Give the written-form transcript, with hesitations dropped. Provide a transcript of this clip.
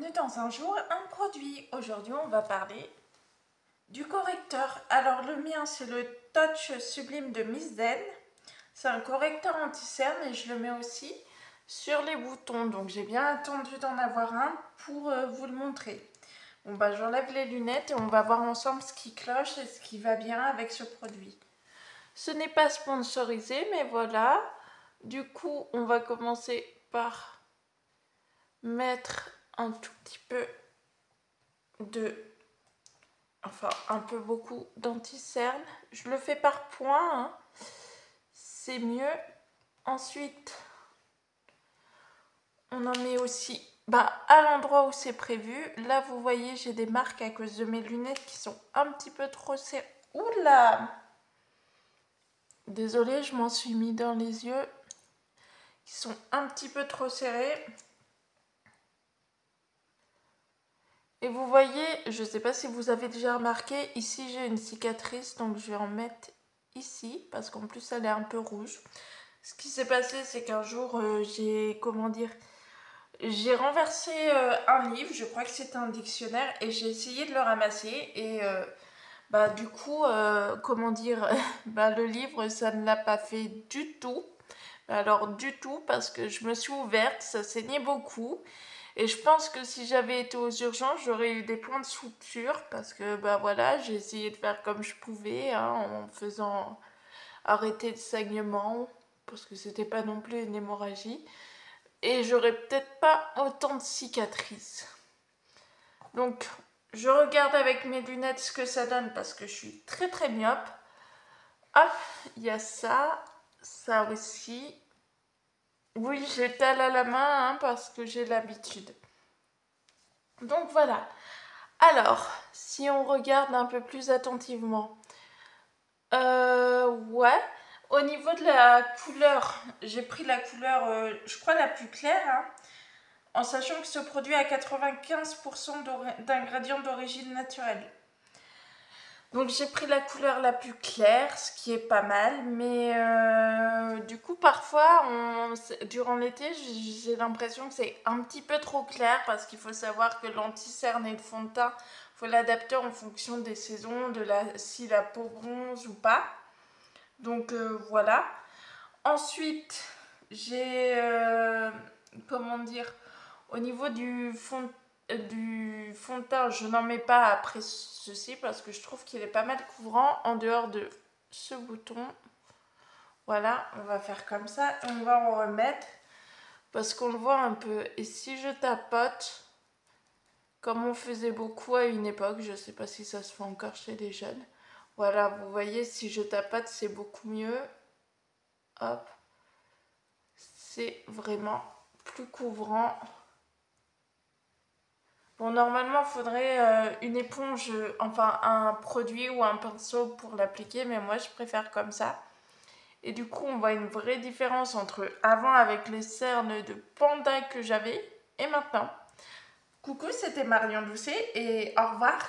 bienvenue dans un jour, un produit. Aujourd'hui, on va parler du correcteur. Alors, le mien, c'est le Touch Sublime de Miss Zen. C'est un correcteur anti-cerne et je le mets aussi sur les boutons. Donc, j'ai bien attendu d'en avoir un pour vous le montrer. Bon, bah, j'enlève les lunettes et on va voir ensemble ce qui cloche et ce qui va bien avec ce produit. Ce n'est pas sponsorisé, mais voilà. Du coup, on va commencer par mettre un tout petit peu un peu beaucoup d'anti-cerne. Je le fais par points, hein. C'est mieux. Ensuite, on en met aussi à l'endroit où c'est prévu. Là, vous voyez, j'ai des marques à cause de mes lunettes qui sont un petit peu trop serrées. Oula! Désolée, je m'en suis mis dans les yeux. Qui sont un petit peu trop serrés. Et vous voyez, je ne sais pas si vous avez déjà remarqué, ici j'ai une cicatrice, donc je vais en mettre ici, parce qu'en plus elle est un peu rouge. Ce qui s'est passé, c'est qu'un jour, j'ai renversé un livre, je crois que c'était un dictionnaire, et j'ai essayé de le ramasser, et du coup, le livre, ça ne l'a pas fait du tout. Alors du tout, parce que je me suis ouverte, ça saignait beaucoup. Et je pense que si j'avais été aux urgences, j'aurais eu des points de suture parce que voilà, j'ai essayé de faire comme je pouvais, hein, en faisant arrêter le saignement parce que c'était pas non plus une hémorragie. Et j'aurais peut-être pas autant de cicatrices. Donc je regarde avec mes lunettes ce que ça donne parce que je suis très très myope. Hop, il y a ça, ça aussi. Oui, j'étale à la main, hein, parce que j'ai l'habitude. Donc voilà. Alors, si on regarde un peu plus attentivement, ouais, au niveau de la couleur, j'ai pris la couleur, je crois la plus claire, hein, en sachant que ce produit a 95% d'ingrédients d'origine naturelle. Donc j'ai pris la couleur la plus claire, ce qui est pas mal, mais du coup parfois, durant l'été, j'ai l'impression que c'est un petit peu trop clair parce qu'il faut savoir que l'anti-cerne et le fond de teint, il faut l'adapter en fonction des saisons, si la peau bronze ou pas. Donc voilà. Ensuite, j'ai, au niveau du fond de teint, je n'en mets pas après ceci parce que je trouve qu'il est pas mal couvrant en dehors de ce bouton. Voilà, on va faire comme ça et on va en remettre parce qu'on le voit un peu. Et si je tapote, comme on faisait beaucoup à une époque, je ne sais pas si ça se fait encore chez les jeunes. Voilà, vous voyez, si je tapote, c'est beaucoup mieux. Hop, c'est vraiment plus couvrant. Bon, normalement, il faudrait une éponge, enfin un produit ou un pinceau pour l'appliquer, mais moi, je préfère comme ça. Et du coup, on voit une vraie différence entre avant avec les cernes de panda que j'avais et maintenant. Coucou, c'était Marion Doucet et au revoir.